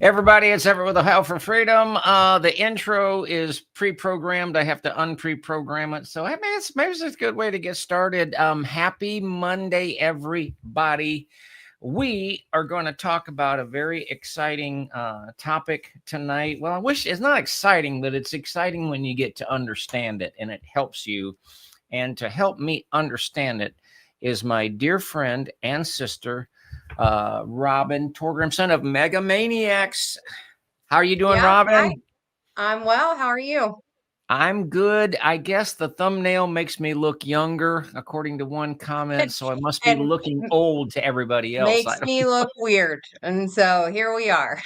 Everybody, it's Everett with a Howl for Freedom. The intro is pre-programmed. I have to unpre-program it. So maybe it's a good way to get started. Happy Monday, everybody. We are going to talk about a very exciting topic tonight. Well, I wish it's not exciting, but it's exciting when you get to understand it and it helps you. And to help me understand it is my dear friend and sister, Robin Torgrim, son of Mega Maniacs. How are you doing, Robin? Hi. I'm well. How are you? I'm good. I guess the thumbnail makes me look younger, according to one comment, so I must be And looking old to everybody else. makes me look weird. And so here we are.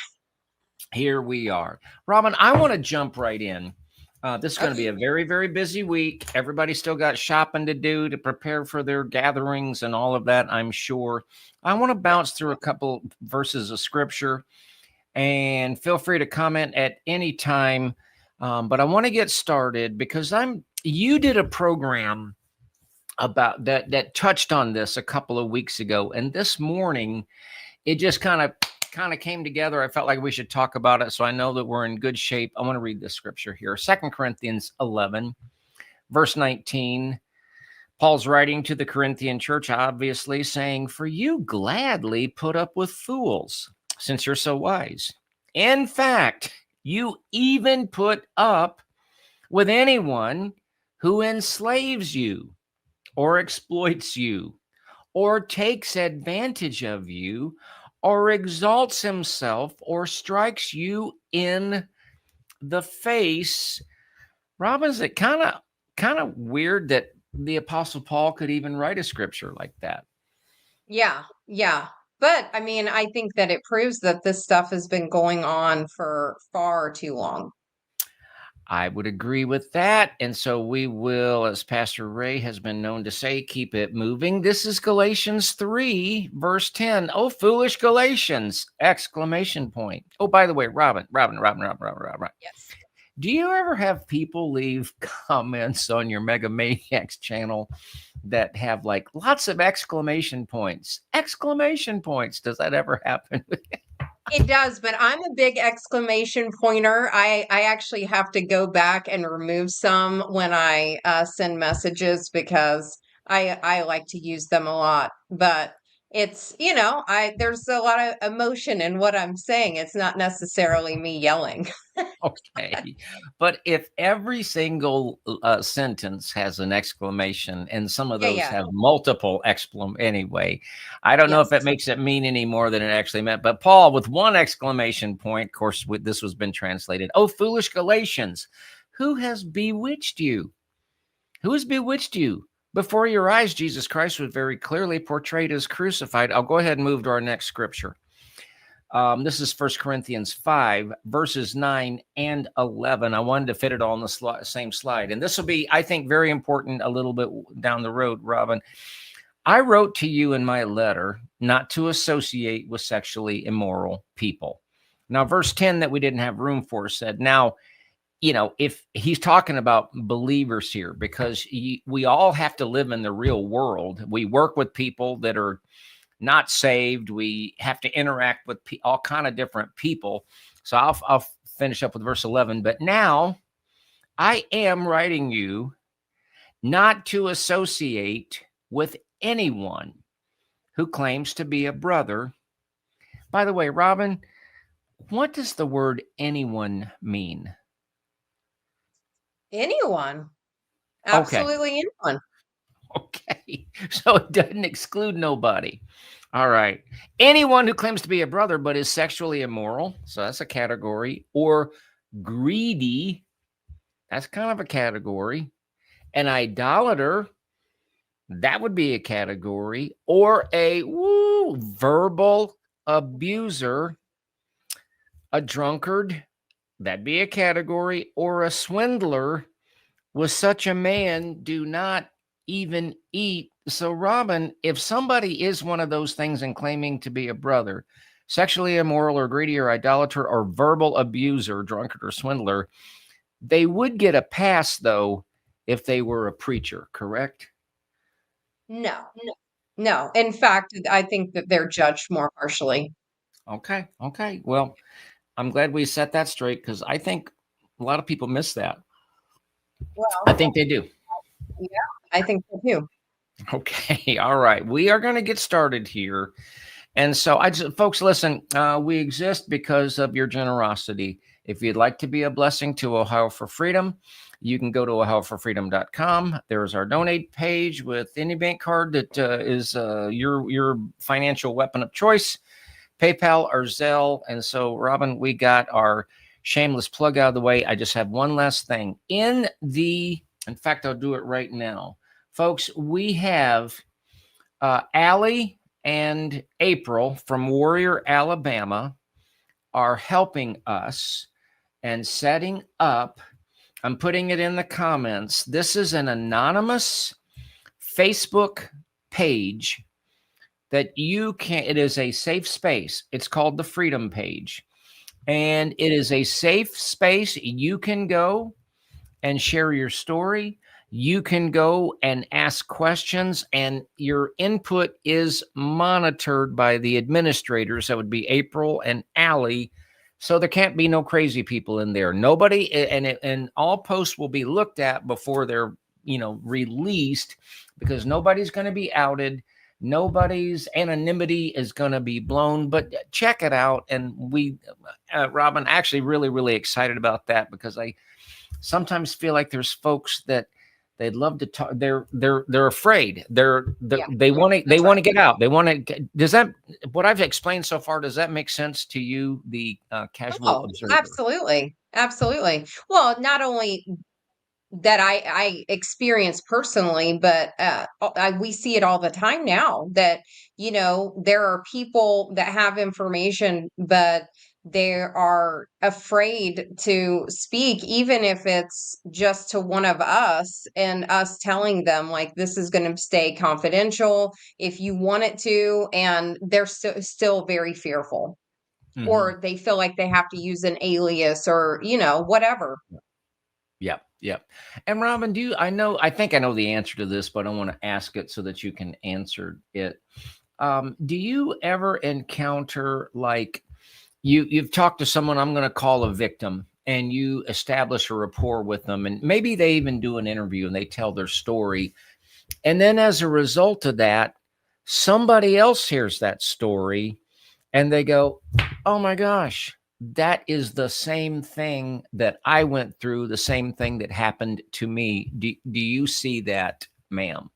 Here we are. Robin, I want to jump right in. This is going to be Okay. a very, very busy week. Everybody's still got shopping to do to prepare for their gatherings and all of that, I'm sure. I want to bounce through a couple verses of scripture, and feel free to comment at any time. But I want to get started because you did a program about that touched on this a couple of weeks ago, and this morning it just kind of came together. I felt like we should talk about it, so I know that we're in good shape. I want to read this scripture here, 2 Corinthians 11, verse 19. Paul's writing to the Corinthian church, obviously, saying, "For you gladly put up with fools, since you're so wise. In fact, you even put up with anyone who enslaves you or exploits you or takes advantage of you or exalts himself or strikes you in the face." Robin, is it kind of weird that the Apostle Paul could even write a scripture like that? Yeah. Yeah. But I mean, I think that it proves that this stuff has been going on for far too long. I would agree with that. And so we will, as Pastor Ray has been known to say, keep it moving. This is Galatians 3, verse 10. Oh, foolish Galatians! Exclamation point. Oh, by the way, Robin. Yes. Do you ever have people leave comments on your Mega Maniacs channel that have like lots of exclamation points? Exclamation points. Does that ever happen? It does, but I'm a big exclamation pointer. I actually have to go back and remove some when I send messages because I like to use them a lot. But it's, there's a lot of emotion in what I'm saying. It's not necessarily me yelling. Okay. But if every single sentence has an exclamation and some of Yeah, those yeah. have multiple anyway, I don't know if it Yes. makes it mean any more than it actually meant. But Paul, with one exclamation point, of course, this has been translated. Oh, foolish Galatians, who has bewitched you? Who has bewitched you? Before your eyes, Jesus Christ was very clearly portrayed as crucified. I'll go ahead and move to our next scripture. This is 1 Corinthians 5, verses 9 and 11. I wanted to fit it all on the same slide. And this will be, I think, very important a little bit down the road, Robin. I wrote to you in my letter not to associate with sexually immoral people. Now, verse 10 that we didn't have room for said, now, if he's talking about believers here, because we all have to live in the real world. We work with people that are not saved. We have to interact with all kind of different people. So I'll finish up with verse 11. But now I am writing you not to associate with anyone who claims to be a brother. By the way, Robin, what does the word anyone mean? Anyone. Okay. Absolutely anyone. Okay. So it doesn't exclude nobody. All right. Anyone who claims to be a brother but is sexually immoral, so that's a category, or greedy, that's kind of a category. An idolater, that would be a category, or a verbal abuser, a drunkard, that'd be a category, or a swindler. With such a man, do not even eat. So, Robin, if somebody is one of those things and claiming to be a brother, sexually immoral or greedy or idolater or verbal abuser, drunkard or swindler, they would get a pass, though, if they were a preacher, correct? No, no. In fact, I think that they're judged more harshly. Okay. Well, I'm glad we set that straight because I think a lot of people miss that. I Well, think they do. yeah, I think so too. Okay. All right. We are going to get started here. And so, folks, listen, we exist because of your generosity. If you'd like to be a blessing to Ohio for Freedom, you can go to ohioforfreedom.com. There's our donate page with any bank card that is your financial weapon of choice, PayPal or Zelle. And so, Robin, we got our shameless plug out of the way. I just have one last thing. In fact, I'll do it right now. Folks, we have Allie and April from Warrior, Alabama are helping us and setting up. I'm putting it in the comments. This is an anonymous Facebook page that you can, it is a safe space. It's called the Freedom Page. And it is a safe space. You can go and share your story. You can go and ask questions, and your input is monitored by the administrators. That would be April and Allie. So there can't be no crazy people in there. Nobody, and all posts will be looked at before they're released, because nobody's going to be outed. Nobody's anonymity is going to be blown. But check it out. And we, Robin, actually really excited about that, because I sometimes feel like there's folks that they'd love to talk. They're afraid. They want to get out. They want to. Does that, what I've explained so far, does that make sense to you, the casual Oh, observer? absolutely. Well, not only that I experience personally, but we see it all the time now that, there are people that have information, but they are afraid to speak, even if it's just to one of us, and us telling them, like, this is going to stay confidential if you want it to. And they're still very fearful, or they feel like they have to use an alias, or, whatever. Yep. And Robin, I think I know the answer to this, but I want to ask it so that you can answer it. Do you ever encounter, like, you've talked to someone, I'm going to call a victim, and you establish a rapport with them, and maybe they even do an interview and they tell their story. And then as a result of that, somebody else hears that story and they go, oh my gosh, that is the same thing that I went through, the same thing that happened to me. Do you see that, ma'am?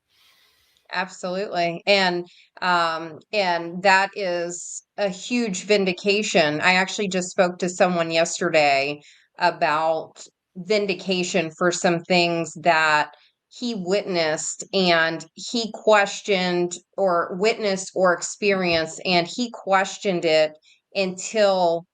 Absolutely. And that is a huge vindication. I actually just spoke to someone yesterday about vindication for some things that he witnessed, and he questioned, or witnessed, or experienced, and he questioned it until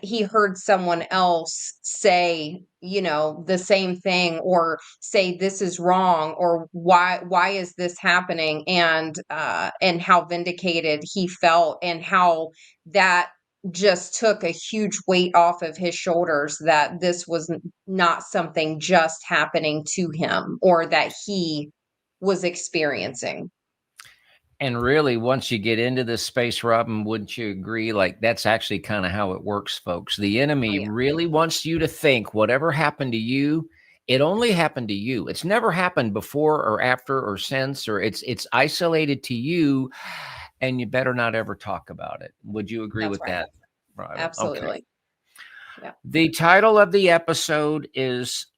he heard someone else say, the same thing, or say this is wrong, or why is this happening, and how vindicated he felt, and how that just took a huge weight off of his shoulders, that this was not something just happening to him, or that he was experiencing. And really, once you get into this space, Robin, wouldn't you agree? Like, that's actually kind of how it works, folks. The Oh enemy yeah, really wants you to think whatever happened to you, it only happened to you. It's never happened before or after or since, or it's isolated to you, and you better not ever talk about it. Would you agree that's with right. that, Robin? Okay. Absolutely. Yeah. The title of the episode is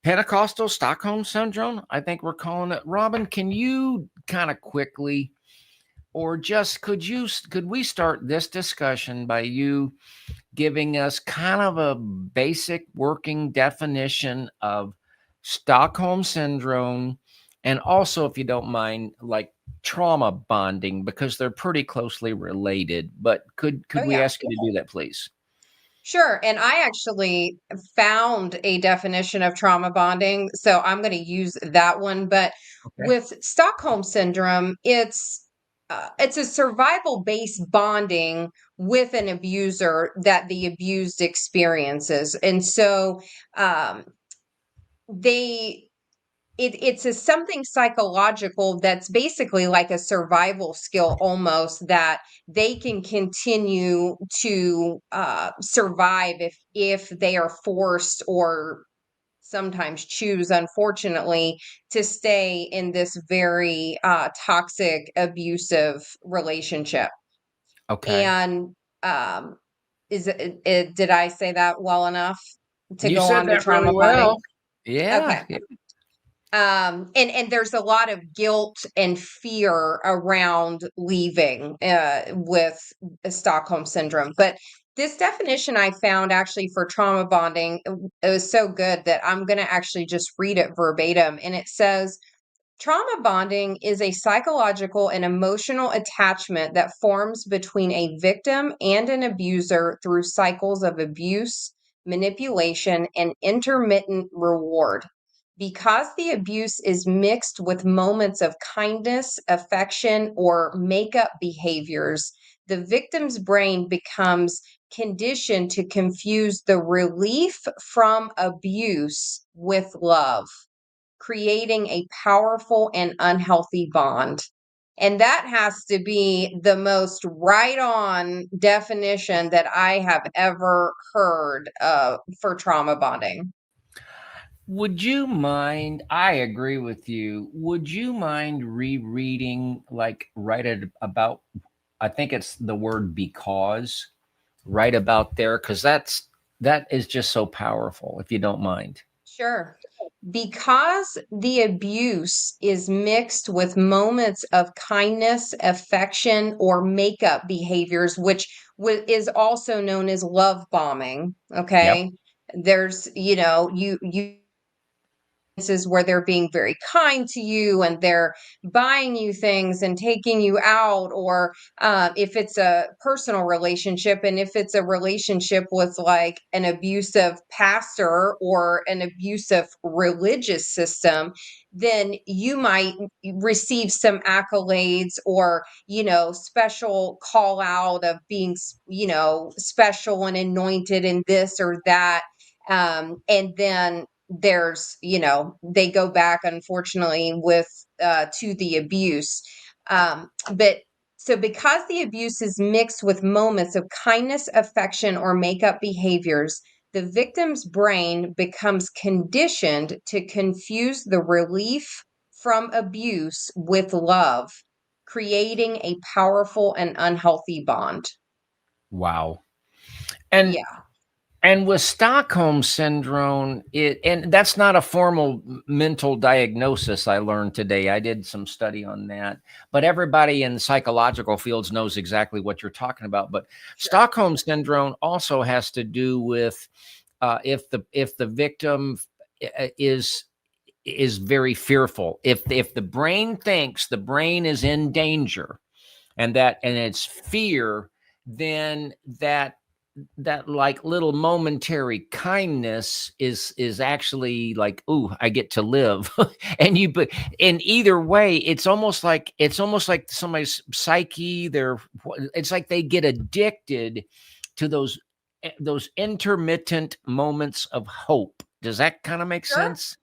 Pentecostal Stockholm Syndrome. I think we're calling it. Robin, can you kind of quickly, or just could we start this discussion by you giving us kind of a basic working definition of Stockholm Syndrome, and also, if you don't mind, like trauma bonding, because they're pretty closely related. But could Oh we yeah. ask you to do that, please? Sure. And I actually found a definition of trauma bonding, so I'm going to use that one. But Okay. with Stockholm syndrome, it's a survival based bonding with an abuser that the abused experiences, and so um, they it's a something psychological that's basically like a survival skill almost, that they can continue to survive if they are forced or sometimes choose, unfortunately, to stay in this very toxic, abusive relationship. Okay. And um, did I say that well enough to You go said on to that really trauma well. bonding? Yeah. Okay. And there's a lot of guilt and fear around leaving with Stockholm syndrome. But this definition I found actually for trauma bonding, it was so good that I'm going to actually just read it verbatim. And it says, trauma bonding is a psychological and emotional attachment that forms between a victim and an abuser through cycles of abuse, manipulation, and intermittent reward. Because the abuse is mixed with moments of kindness, affection, or make-up behaviors, the victim's brain becomes conditioned to confuse the relief from abuse with love, creating a powerful and unhealthy bond. And that has to be the most right on definition that I have ever heard for trauma bonding. Would you mind? I agree with you. Would you mind rereading, like, right at about, I think it's the word because, right about there? Because that is just so powerful, if you don't mind. Sure. Because the abuse is mixed with moments of kindness, affection, or makeup behaviors, which is also known as love bombing. Yep. Okay. There's, you is where they're being very kind to you and they're buying you things and taking you out, or if it's a personal relationship, and if it's a relationship with like an abusive pastor or an abusive religious system, then you might receive some accolades, or special call out of being special and anointed in this or that. And then there's they go back, unfortunately, with to the abuse. But so because the abuse is mixed with moments of kindness, affection, or make-up behaviors, the victim's brain becomes conditioned to confuse the relief from abuse with love, creating a powerful and unhealthy bond. Wow. And Yeah, And with Stockholm syndrome, and that's not a formal mental diagnosis, I learned today. I did some study on that. But everybody in psychological fields knows exactly what you're talking about. But sure. Stockholm syndrome also has to do with if the victim is very fearful. If the brain thinks the brain is in danger, and it's fear, then that like little momentary kindness is actually like, ooh, I get to live. And you but in either way, it's almost like somebody's psyche, it's like they get addicted to those intermittent moments of hope. Does that kind of make Sure. sense?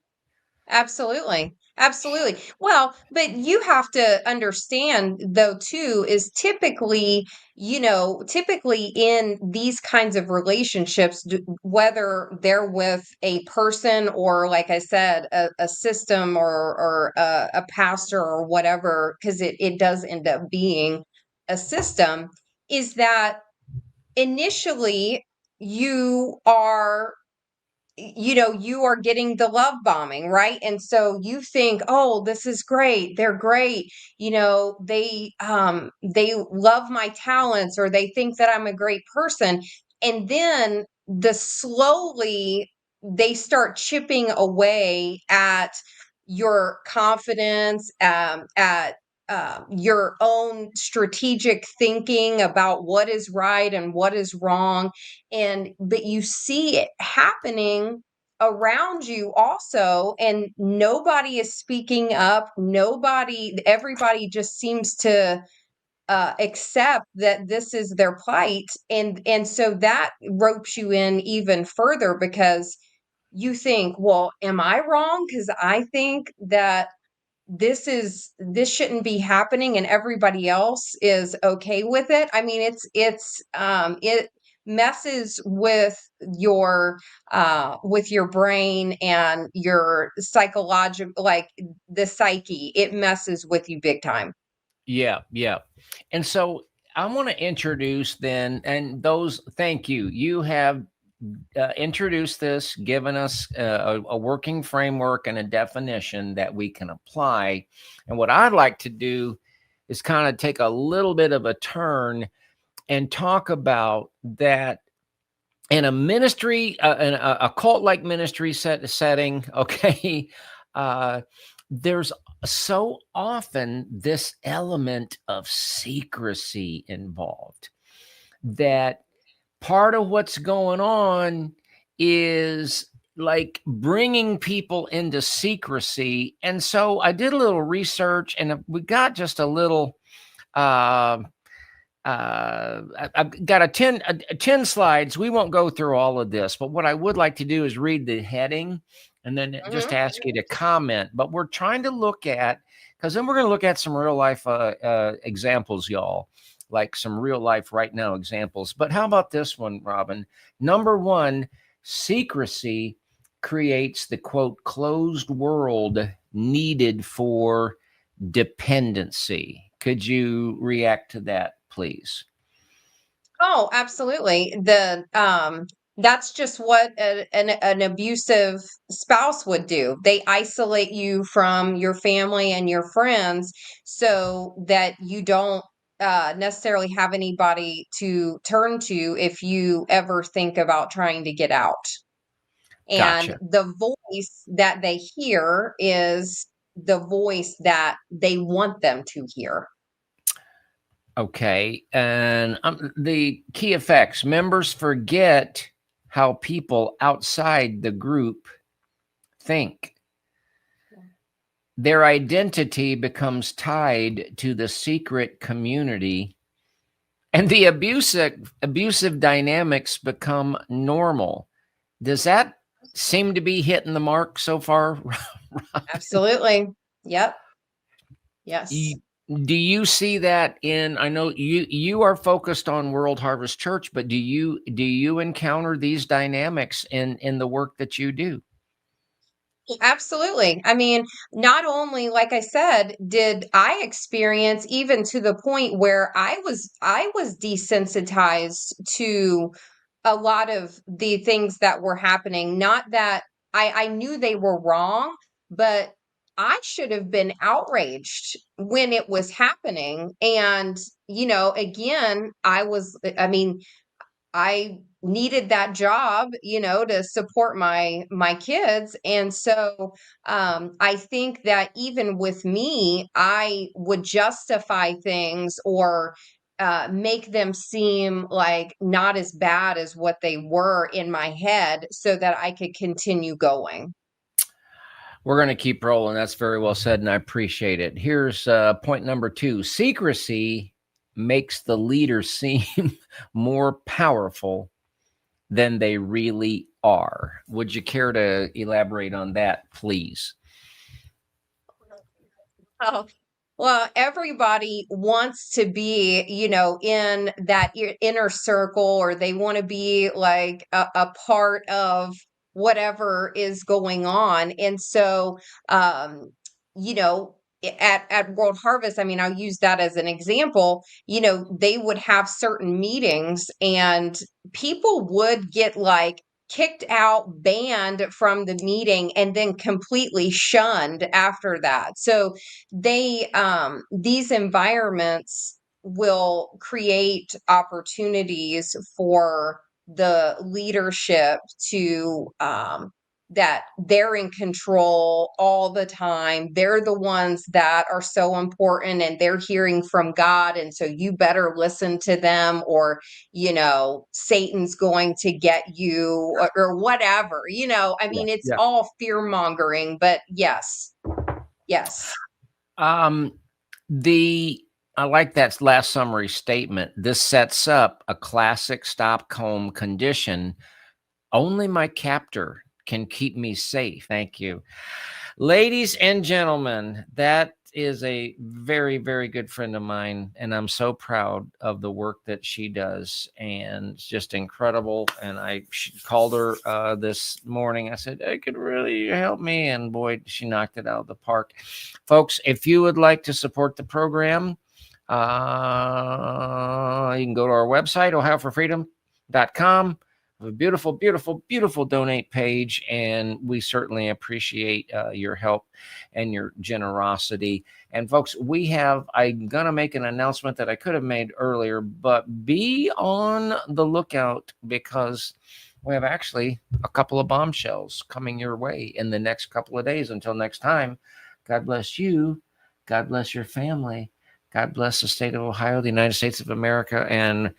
Absolutely. Absolutely. Well, but you have to understand, though, too, is typically in these kinds of relationships, whether they're with a person or, like I said, a system, or a pastor or whatever, because it does end up being a system, is that initially you are you are getting the love bombing, right? And so you think, oh, this is great, they're great, they love my talents, or they think that I'm a great person. And then slowly they start chipping away at your confidence, at your own strategic thinking about what is right and what is wrong. And but you see it happening around you also, and nobody is speaking up. Everybody just seems to accept that this is their plight, and so that ropes you in even further, because you think, well, am I wrong? Because I think that this shouldn't be happening and everybody else is okay with it. I mean, it messes with your brain and your psychological, like the psyche. It messes with you big time. Yeah, yeah. And so I want to introduce then, and those, thank you. You have introduced this, given us a working framework and a definition that we can apply. And what I'd like to do is kind of take a little bit of a turn and talk about that in a ministry, in a cult-like ministry setting. Okay, uh, there's so often this element of secrecy involved, that part of what's going on is like bringing people into secrecy. And so I did a little research, and we got just a little uh I've got a 10 slides. We won't go through all of this, but what I would like to do is read the heading and then just Mhm. ask you to comment. But we're trying to look at, because then we're going to look at some real life examples, y'all, like some real life right now examples. But how about this one, Robin? Number one, secrecy creates the quote closed world needed for dependency. Could you react to that, please? Oh, absolutely. That's just what an abusive spouse would do. They isolate you from your family and your friends so that you don't necessarily have anybody to turn to if you ever think about trying to get out. And Gotcha. the voice that they hear is the voice that they want them to hear. Okay. And the key effects, members forget how people outside the group think. Their identity becomes tied to the secret community, and the abusive dynamics become normal. Does that seem to be hitting the mark so far? Absolutely. Yep. Yes. You- do you see that in, I know you are focused on World Harvest Church, but do you encounter these dynamics in the work that you do? Absolutely. I mean, not only, like I said, did I experience even to the point where I was desensitized to a lot of the things that were happening. Not that I knew they were wrong, but I should have been outraged when it was happening. And, again, I mean, I needed that job, to support my kids. And so I think that even with me, I would justify things or make them seem like not as bad as what they were in my head so that I could continue going. We're going to keep rolling. That's very well said, and I appreciate it. Here's point number two: secrecy makes the leader seem more powerful than they really are. Would you care to elaborate on that, please? Oh, well, everybody wants to be, in that inner circle, or they want to be like a part of whatever is going on. And so, you know, at World Harvest, I mean, I'll use that as an example. They would have certain meetings, and people would get like kicked out, banned from the meeting, and then completely shunned after that. So these environments will create opportunities for the leadership to that they're in control all the time. They're the ones that are so important, and they're hearing from God, and so you better listen to them, or Satan's going to get you, or whatever. I Yeah, mean, it's yeah. all fear mongering, but yes. Yes. Um, the I like that last summary statement. This sets up a classic Stockholm condition. Only my captor can keep me safe. Thank you. Ladies and gentlemen, that is a very, very good friend of mine, and I'm so proud of the work that she does, and it's just incredible. And I called her this morning. I said, "I could really help me," and boy, she knocked it out of the park. Folks, if you would like to support the program, you can go to our website, ohioforfreedom.com. A beautiful, beautiful, beautiful donate page, and we certainly appreciate your help and your generosity. And folks, I'm gonna make an announcement that I could have made earlier, but be on the lookout, because we have actually a couple of bombshells coming your way in the next couple of days. Until next time, God bless you, God bless your family, God bless the state of Ohio, the United States of America, and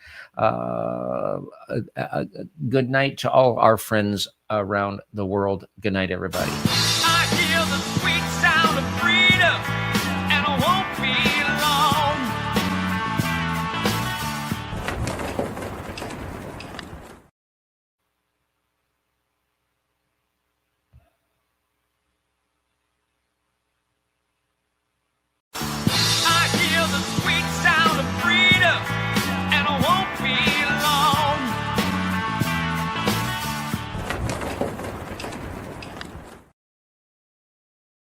good night to all our friends around the world. Good night, everybody. I hear the sweet sound of freedom.